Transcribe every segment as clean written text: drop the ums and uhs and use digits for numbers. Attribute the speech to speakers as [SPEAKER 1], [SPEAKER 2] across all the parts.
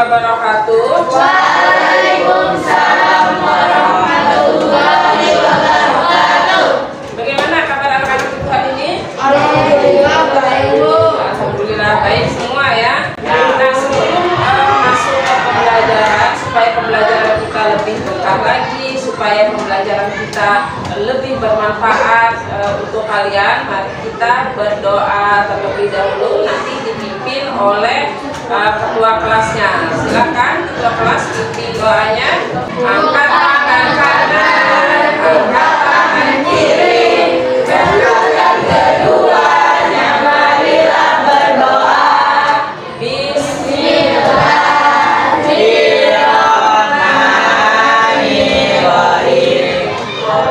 [SPEAKER 1] wabarakatuh.
[SPEAKER 2] Waalaikumsalam warahmatullahi wabarakatuh.
[SPEAKER 1] Bagaimana kabar anak-anak ibu hari ini?
[SPEAKER 2] Alhamdulillah baik, Bu.
[SPEAKER 1] Alhamdulillah baik semua ya. Nah, sebelum masuk ke pembelajaran, supaya pembelajaran kita lebih lengkap lagi, supaya pembelajaran kita lebih bermanfaat untuk kalian, mari kita berdoa terlebih dahulu, nanti dipimpin oleh ketua kelasnya. Silakan ketua kelas pimpin doanya. Angkat tangan kanan, angkat tangan kiri, angkat keduanya, marilah berdoa. Bismillahirrahmanirrahim.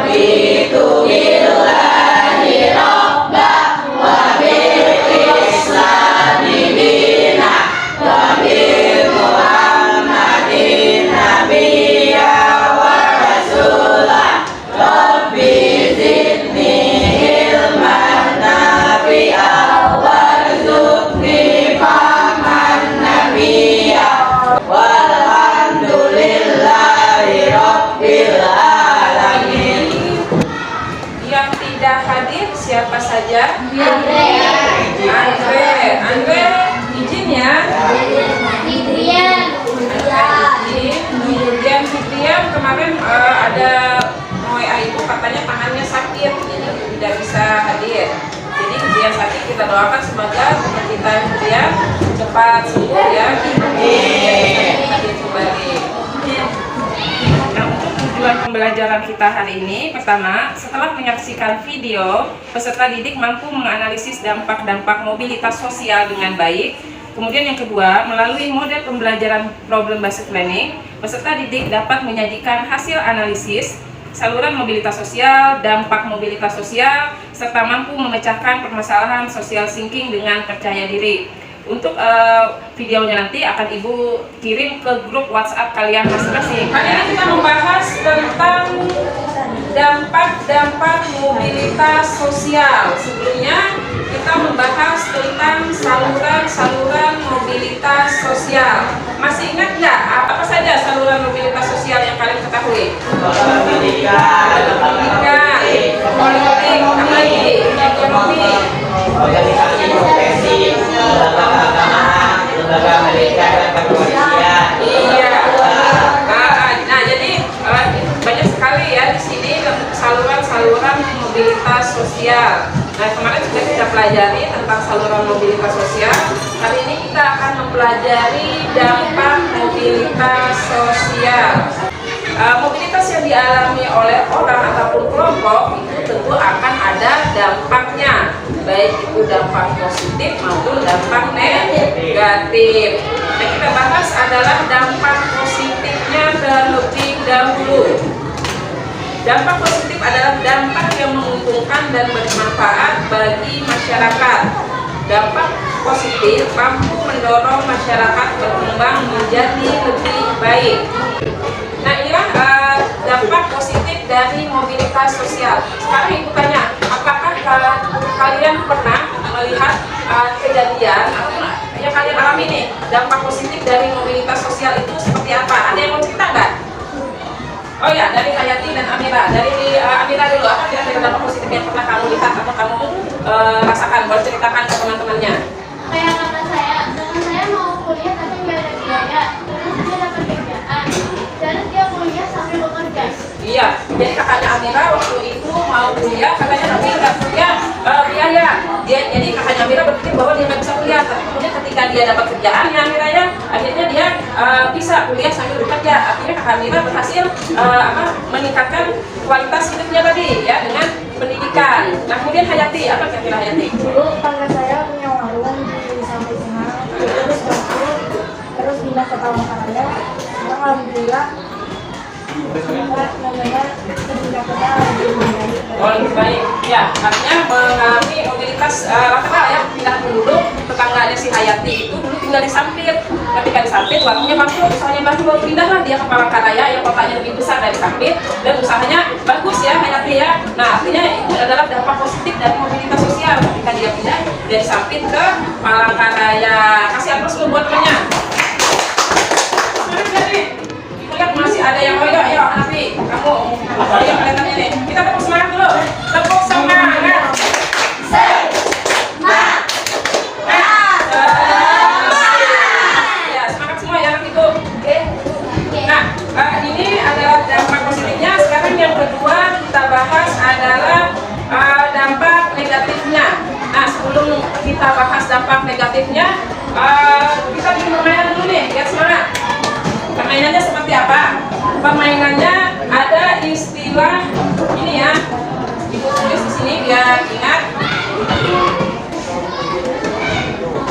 [SPEAKER 1] Bitubillahi robba wa bil islami dina wa bi Muhammadin nabiyya wa rasulah. Rabbi zidni ilman nafi'a warzuqni fahman nabiyya. Walhamdulillahi rabbil alamin. Yang tidak hadir siapa saja? Andre, izin ya. Izin. Kemudian Fitrian kemarin ada WA ibu katanya tangannya sakit, jadi tidak bisa hadir. Jadi dia sakit, kita doakan semoga kita dia cepat sembuh ya. Hadir kembali. Nah, untuk tujuan pembelajaran kita hari ini, pertama, setelah menyaksikan video, peserta didik mampu menganalisis dampak-dampak mobilitas sosial dengan baik. Kemudian yang kedua, melalui model pembelajaran problem based learning, peserta didik dapat menyajikan hasil analisis saluran mobilitas sosial, dampak mobilitas sosial, serta mampu memecahkan permasalahan social thinking dengan percaya diri. Untuk videonya nanti akan Ibu kirim ke grup WhatsApp kalian masing-masing. Hari ini kita membahas tentang dampak-dampak mobilitas sosial. Sebelumnya kita membahas tentang saluran-saluran mobilitas sosial. Masih ingat nggak apa saja saluran mobilitas sosial yang kalian ketahui? Pendidikan, politik, ekonomi, organisasi profesi, lembaga keagamaan, lembaga pendidikan dan kepolisian. Iya. Nah, jadi banyak sekali ya di sini saluran-saluran mobilitas sosial. Nah, kemarin sudah kita pelajari tentang saluran mobilitas sosial. Kali ini kita akan mempelajari dampak mobilitas sosial. Mobilitas yang dialami oleh orang ataupun kelompok itu tentu akan ada dampaknya, baik itu dampak positif maupun dampak negatif. Yang kita bahas adalah dampak positifnya terlebih dahulu. Dampak positif adalah dampak yang menguntungkan dan bermanfaat bagi masyarakat. Dampak positif mampu mendorong masyarakat berkembang menjadi lebih baik. Nah, inilah dampak positif dari mobilitas sosial. Sekarang Ibu tanya, apakah kalian pernah melihat kejadian yang kalian alami nih? Dampak positif dari mobilitas sosial itu seperti apa? Ada yang mau cerita nggak? Oh ya, dari Hayati dan Amira. Dari Amira dulu, apa kira-kira dampak positif yang pernah kamu lihat atau kamu rasakan? Boleh ceritakan ke teman-temannya.
[SPEAKER 2] Kayak kata saya, teman saya mau kuliah tapi nggak ada biaya, terus dia dapat kerjaan, terus dia kuliah sambil bekerja.
[SPEAKER 1] Iya, jadi kakaknya Amira waktu itu mau kuliah, katanya tapi nggak punya biaya. Jadi kakaknya Amira berpikir bahwa dia nggak bisa kuliah, tapi kemudian ketika dia dapat kerjaan ya Amira ya, akhirnya dia bisa kuliah sambil bekerja. Akhirnya kakak Amira berhasil meningkatkan kualitas hidupnya tadi ya dengan pendidikan. Nah, kemudian Hayati, apa kira-kira Hayati?
[SPEAKER 3] Dulu kakak saya punya warung di samping sana, terus bangkrut, terus pindah ke Palangkaraya. Sekarang alhamdulillah
[SPEAKER 1] Oh, lebih baik. Ya, artinya mengalami mobilitas lateral ya, pindah penduduk. Tetangganya si Hayati itu dulu tinggal di Sampit. Ketika di Sampit, warungnya bangkrut, usahanya baru pindahlah dia ke Palangkaraya yang kotanya lebih besar dari Sampit dan usahanya bagus ya Hayati ya. Nah, artinya itu adalah dampak positif dari mobilitas sosial ketika dia pindah dari Sampit ke Palangkaraya. Kasih aplaus dulu buat temannya. Jadi, lihat masih ada yang loyo, ayo Hanafi, kamu loyo kelihatannya nih. Kita tepuk semangat dulu. Tepuk semangat. Ya, semangat semua ya anak itu. Nah, ini adalah dampak positifnya. Sekarang yang kedua kita bahas adalah dampak negatifnya. Nah, sebelum kita bahas dampak negatifnya, kita bikin permainan dulu nih, biar semangat. Permainannya seperti apa? Permainannya ada istilah ini ya. Ibu tulis di sini biar ingat.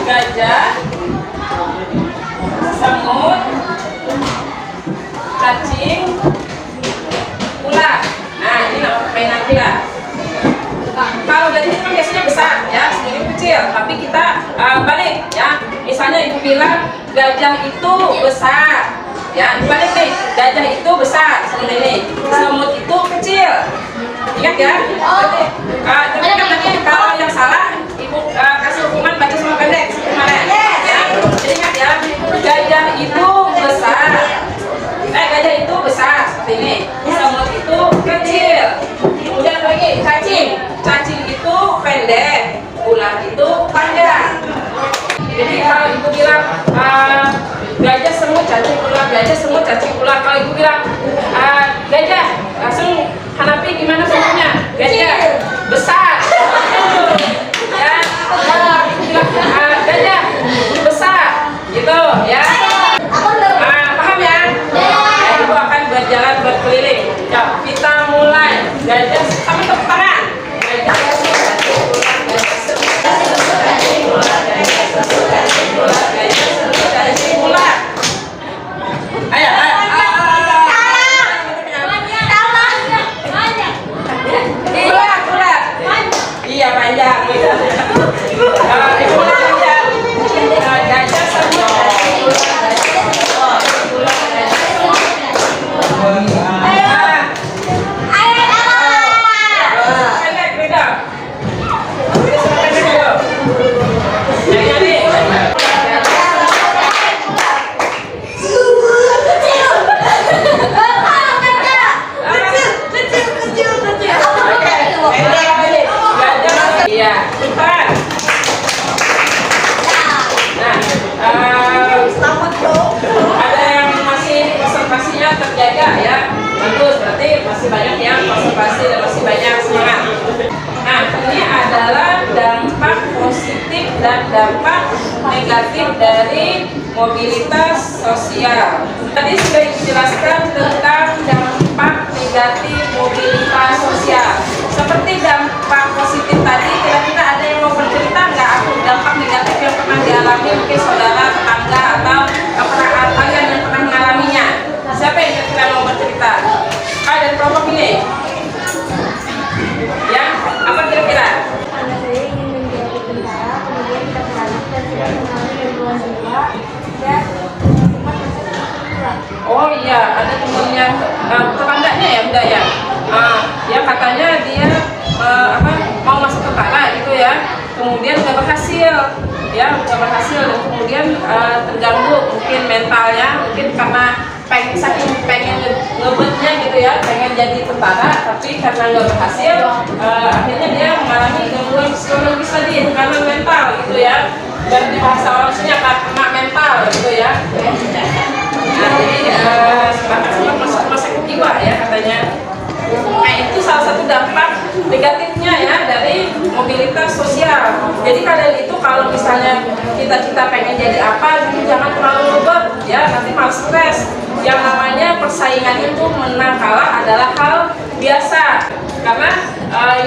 [SPEAKER 1] Gajah, semut, cacing, ular. Nah, ini nama permainan kita. Kalau gajah itu kan biasanya besar ya, ini kecil. Tapi kita balik ya. Misalnya ibu bilang gajah itu besar. Ya, dibalik nih, gajah itu besar seperti ini, semut itu kecil. Ingat ya? Tapi kan nanti kalau yang salah, ibu kasih hukuman baca sama pendek kemarin. Ya, jadi ingat ya, gajah itu besar. Gajah itu besar seperti ini, semut itu kecil. Kemudian apa lagi? Cacing. Cacing itu pendek, ular itu panjang. Jadi kalau ibu bilang gajah, semut, cacing, ular, gajah, semut, cacing, ular. Kalau ibu bilang gajah, langsung Hanafi gimana semutnya? Gajah besar. Ya, kalau ibu bilang gajah besar, gitu ya. Paham ya? Ya, ibu akan berjalan berkeliling. Ya, kita mulai. Gajah, kami tepuk tangan. Gajah, cacing, ular, gajah, semut, cacing, ular, gajah, semut, cacing, ular, gajah, semut, cacing, ular. Ayo, ular. Iya, panjang. Ibu panjang. Gajah, semut, cacing, ular, gajah, semut, cacing, ular, gajah, semut, cacing, ular. Pendek, beda. Pendek dulu. Jadi. Iya, cepat. Nah, ada yang masih konsentrasinya terjaga ya, bagus. Berarti masih banyak yang konsentrasi dan masih banyak semangat. Nah, ini adalah dampak positif dan dampak negatif dari mobilitas sosial. Tadi sudah dijelaskan tentang dampak negatif mobilitas sosial. Seperti dampak positif tadi, kira-kira ada yang mau bercerita nggak? Dampak negatif yang pernah dialami mungkin saudara, tetangga, atau pernah kalian yang pernah mengalaminya. Siapa yang kira-kira mau bercerita? Dari kelompok ini. Ya, apa kira-kira?
[SPEAKER 3] Karena saya ingin menjadi tentara, kemudian kita balik dan kita mengalami gangguan jiwa dan sempat masuk ke.
[SPEAKER 1] Oh iya, ada temennya tetangganya ya, udah ya. Ya katanya dia mau masuk tentara gitu ya. Kemudian nggak berhasil, ya nggak berhasil dan kemudian terganggu mungkin mentalnya, mungkin karena pengen ngebetnya gitu ya, pengen jadi tentara, tapi karena nggak berhasil, akhirnya dia mengalami gangguan psikologis tadi karena mental gitu ya. Dan di bahasa orang Sunda kena mental gitu ya. Nah, jadi bahkan sempat masuk rumah sakit jiwa ya katanya. Nah, itu salah satu dampak negatifnya ya dari mobilitas sosial. Jadi kalian itu kalau misalnya kita pengen jadi apa, gitu, jangan terlalu ngebet ya, nanti malah stres. Yang namanya persaingan itu menang kalah adalah hal biasa. Karena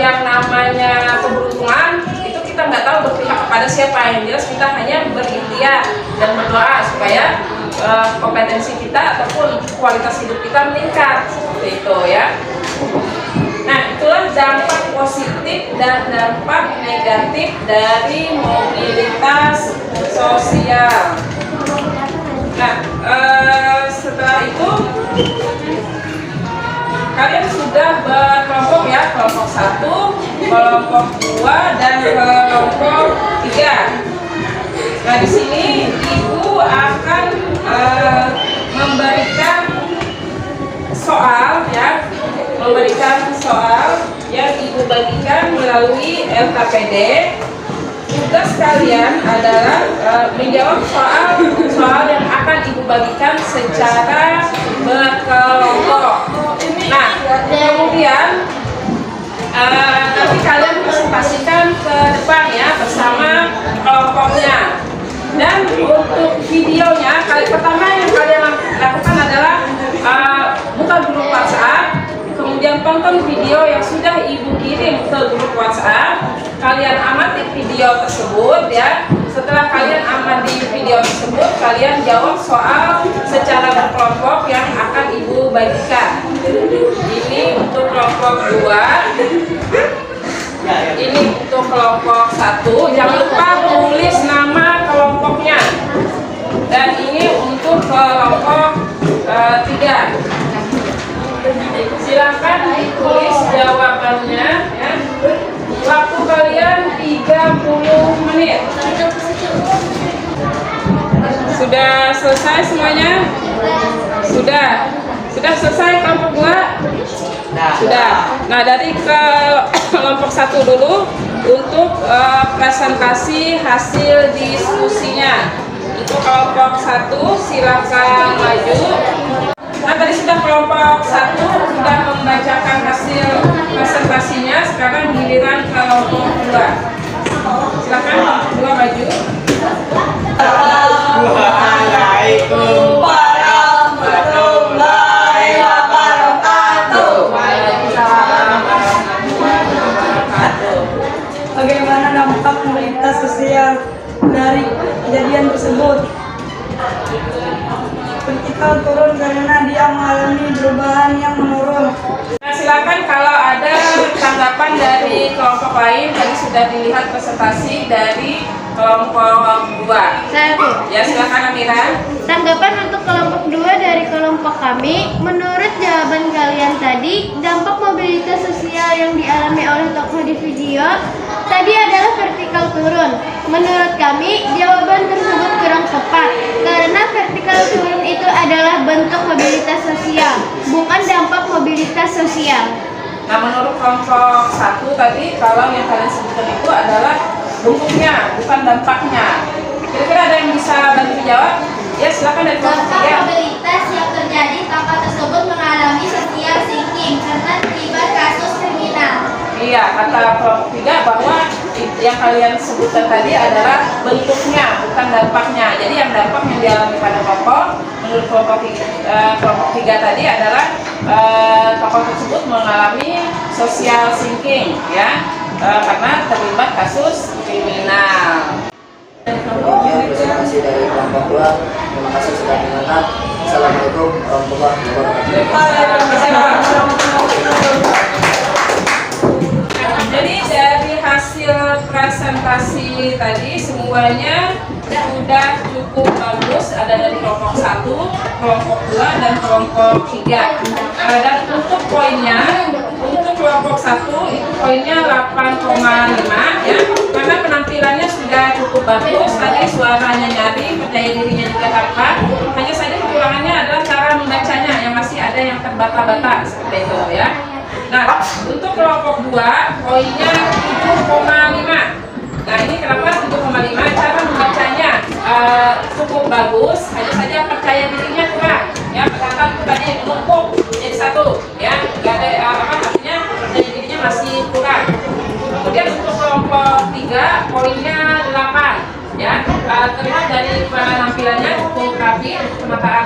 [SPEAKER 1] yang namanya keberuntungan itu kita nggak tahu berpihak kepada siapa. Yang jelas kita hanya berikhtiar dan berdoa supaya kompetensi kita ataupun kualitas hidup kita meningkat seperti itu ya. Nah, itulah dampak positif dan dampak negatif dari mobilitas sosial. Nah, setelah itu kalian sudah berkelompok ya, kelompok 1, kelompok 2, dan kelompok 3. Nah, di sini ibu akan
[SPEAKER 4] memberikan soal ya, memberikan soal yang Ibu bagikan melalui LKPD. Tugas kalian adalah menjawab soal yang akan Ibu bagikan secara berkelompok. Nah, kemudian nanti kalian presentasikan ke depan ya bersama kelompoknya. Dan untuk videonya, kali pertama yang kalian lakukan adalah buka grup WhatsApp, kemudian tonton video yang sudah Ibu kirim ke grup WhatsApp. Kalian amati video tersebut ya. Setelah kalian amati video tersebut, kalian jawab soal secara berkelompok yang akan Ibu bagikan. Ini untuk kelompok 2. Ini untuk kelompok 1. Jangan lupa tulis nama kelompoknya. Dan ini untuk kelompok 3. Silakan ditulis jawabannya ya. Waktu kalian 30 menit. Sudah selesai semuanya? Sudah selesai kelompok 2? Sudah. Nah, dari ke kelompok 1 dulu untuk presentasi hasil diskusinya. Untuk kelompok 1 silakan maju. Nah, tadi sudah kelompok 1 sudah membacakan hasil presentasinya. Sekarang giliran kelompok 2. Silakan kelompok 2 maju.
[SPEAKER 1] Assalamualaikum warahmatullahi wabarakatuh.
[SPEAKER 4] Waalaikumsalam warahmatullahi wabarakatuh.
[SPEAKER 3] Bagaimana dampak mobilitas sosial dari kejadian tersebut? Vertikal turun karena dia mengalami perubahan yang menurun.
[SPEAKER 4] Nah, silakan kalau ada tanggapan dari kelompok lain. Tadi sudah dilihat presentasi dari kelompok 2. Ya, silakan Amira.
[SPEAKER 2] Tanggapan untuk kelompok 2 dari kelompok kami, menurut jawaban kalian tadi, dampak mobilitas sosial yang dialami oleh tokoh di video tadi adalah vertikal turun. Menurut kami, jawaban tersebut kurang tepat karena vertikal turun itu adalah bentuk mobilitas sosial, bukan dampak mobilitas sosial.
[SPEAKER 4] Nah, menurut kelompok 1 tadi, kalau yang kalian sebutkan itu adalah bentuknya, bukan dampaknya. Kira-kira ada yang bisa bantu jawab? Ya, silakan dari kelompok 3.
[SPEAKER 2] Mobilitas yang terjadi kapal tersebut mengalami social sinking karena terlibat kasus kriminal.
[SPEAKER 4] Iya, kata kelompok 3 bahwa yang kalian sebutkan tadi adalah bentuknya, bukan dampaknya. Jadi yang dampak yang dialami pada tokoh, menurut kelompok 3 tadi adalah tokoh tersebut mengalami social sinking ya, karena terlibat kasus kriminal.
[SPEAKER 5] Terima kasih dari kelompok 2. Terima kasih sudah menonton. Assalamualaikum warahmatullahi wabarakatuh.
[SPEAKER 4] Jadi dari hasil presentasi tadi semuanya sudah cukup bagus. Ada dari kelompok 1, kelompok 2, dan kelompok 3. Dan untuk poinnya, untuk kelompok 1 itu poinnya 8,5 ya. Karena penampilannya sudah cukup bagus. Tadi suaranya nyaring, percaya dirinya juga tampak. Hanya saja kekurangannya adalah cara membacanya yang masih ada yang terbata-bata seperti itu ya. Nah, untuk kelompok 2 poinnya 7,5. Nah, ini kenapa 7,5? Cara membacanya cukup bagus, hanya saja percaya dirinya kurang. Ya, katakan tadi menumpuk jadi satu, ya, nggak ada artinya percaya dirinya masih kurang. Kemudian untuk kelompok 3 poinnya 8. Ya, terlihat dari penampilannya cukup rapi, penataan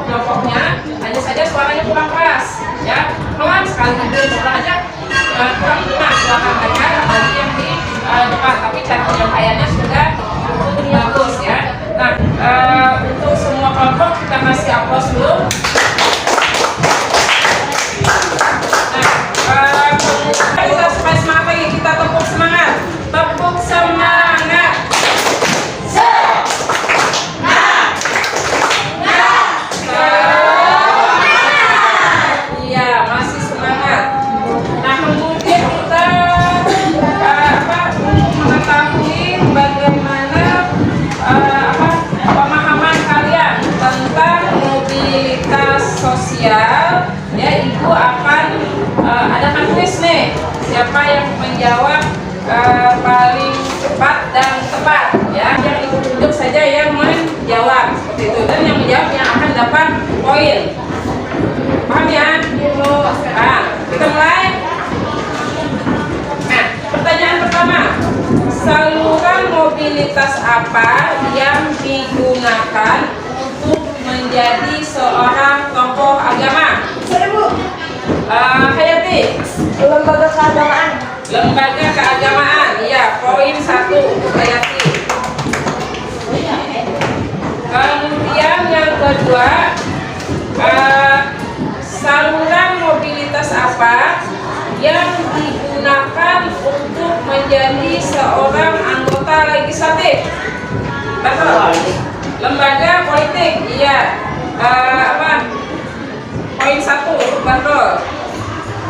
[SPEAKER 4] kelompoknya, hanya saja suaranya kurang keras, ya, pelan sekali suaranya kurang keras suara mereka bagi yang di depan, tapi cara penyampaiannya sudah cukup bagus ya. Nah, untuk semua kelompok kita kasih aplaus dulu. Nah, kita supaya semangat lagi, kita tepuk semangat, tepuk semangat. Iya, masih semangat. Nah, kemudian kita untuk mengetahui bagaimana pemahaman kalian tentang tulis nih siapa yang menjawab paling cepat dan tepat ya. Yang ikut tunjuk saja yang menjawab seperti itu, dan yang menjawab yang akan dapat poin. Paham ya? Nah, kita mulai. Nah, pertanyaan pertama, saluran mobilitas apa yang digunakan untuk menjadi seorang tokoh agama? Hayati.
[SPEAKER 3] Lembaga keagamaan.
[SPEAKER 4] Lembaga keagamaan, iya, poin 1 untuk Hayati. Kemudian yang kedua, saluran mobilitas apa yang digunakan untuk menjadi seorang anggota legislatif? Betul. Lembaga politik, iya. Poin 1 untuk betul.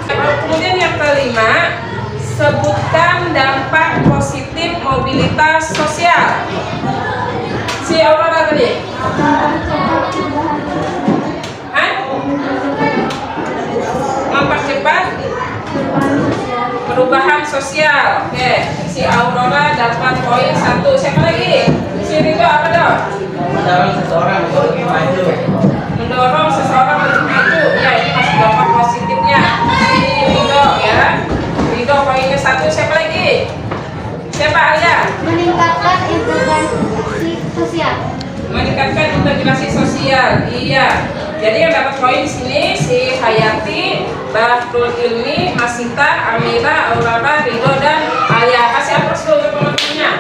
[SPEAKER 4] Kemudian yang kelima, sebutkan dampak positif mobilitas sosial. Si Aurora tadi. Mempercepat perubahan sosial. Oke, si Aurora dapat poin 1. Siapa lagi? Si Rido apa dong?
[SPEAKER 1] Mendorong seseorang untuk lebih maju.
[SPEAKER 4] Mendorong seseorang untuk maju. Ya, ini masih dampak positifnya. Si Rido ya. Rido poinnya 1. Siapa lagi? Siapa Alia?
[SPEAKER 2] Meningkatkan integrasi sosial.
[SPEAKER 4] Meningkatkan integrasi sosial. Iya. Jadi yang dapat poin di sini si Hayati, Bahrul Ilmi, Masita, Amira, Aurora, Rido, dan Alia. Kasih aplaus dulu untuk teman-temannya.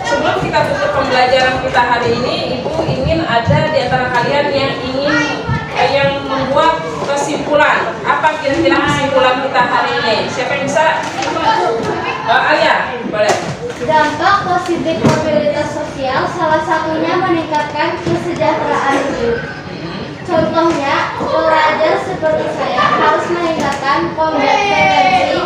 [SPEAKER 4] Sebelum kita tutup pembelajaran kita hari ini, Ibu ingin ada di antara kalian yang ingin membuat kesimpulan. Apa kira-kira kesimpulan kita hari ini? Siapa yang bisa? Alia, boleh.
[SPEAKER 2] Dampak positif mobilitas sosial salah satunya meningkatkan kesejahteraan hidup. Contohnya, pelajar seperti saya harus meningkatkan kompetensi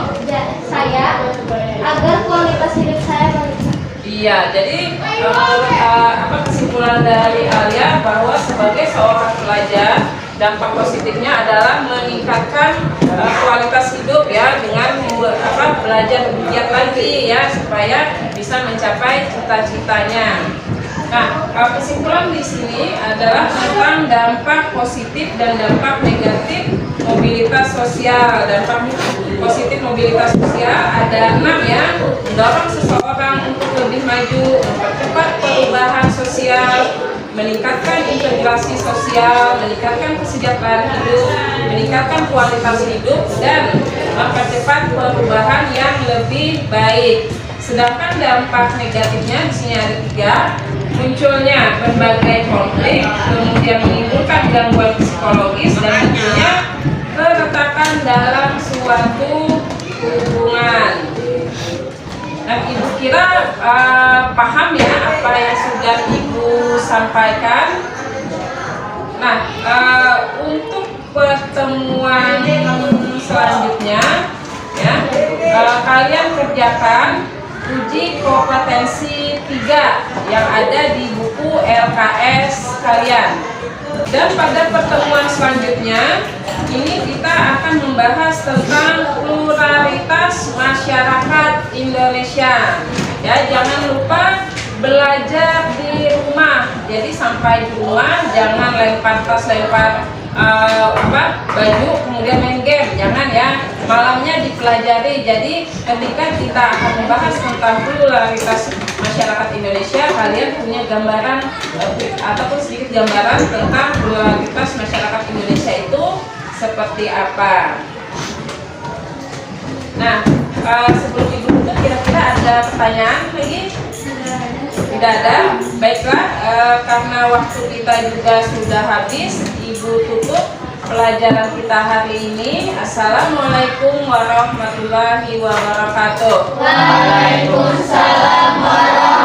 [SPEAKER 2] saya agar kualitas hidup saya meningkat.
[SPEAKER 4] Iya, jadi kesimpulan dari Alia bahwa sebagai seorang pelajar, dampak positifnya adalah meningkatkan kualitas hidup ya, dengan belajar lebih giat lagi ya, supaya bisa mencapai cita-citanya. Nah, kesimpulan di sini adalah tentang dampak positif dan dampak negatif mobilitas sosial. Dampak positif mobilitas sosial ada 6 ya: mendorong seseorang untuk lebih maju, mempercepat perubahan sosial, meningkatkan integrasi sosial, meningkatkan kesejahteraan hidup, meningkatkan kualitas hidup, dan mempercepat perubahan yang lebih baik. Sedangkan dampak negatifnya di sini ada 3: munculnya berbagai konflik, kemudian menimbulkan gangguan psikologis, dan tentunya keretakan dalam suatu hubungan. Dan Ibu kira paham ya apa yang sudah Ibu sampaikan. Nah, untuk pertemuan selanjutnya ya, kalian kerjakan uji kompetensi 3 yang ada di buku LKS kalian. Dan pada pertemuan selanjutnya ini kita akan membahas tentang pluralitas masyarakat Indonesia. Ya, jangan lupa belajar di rumah. Jadi sampai di rumah jangan lempar tas, lempar baju kemudian main game, jangan ya. Malamnya dipelajari. Jadi ketika kita akan membahas tentang pluralitas masyarakat Indonesia, kalian punya gambaran ataupun sedikit gambaran tentang pluralitas masyarakat Indonesia itu seperti apa. Nah, sebelum Ibu tutup, kira-kira ada pertanyaan lagi? Tidak ada? Baiklah, karena waktu kita juga sudah habis, Ibu tutup pelajaran kita hari ini. Assalamualaikum warahmatullahi wabarakatuh.
[SPEAKER 2] Waalaikumsalam warahmatullahi wabarakatuh.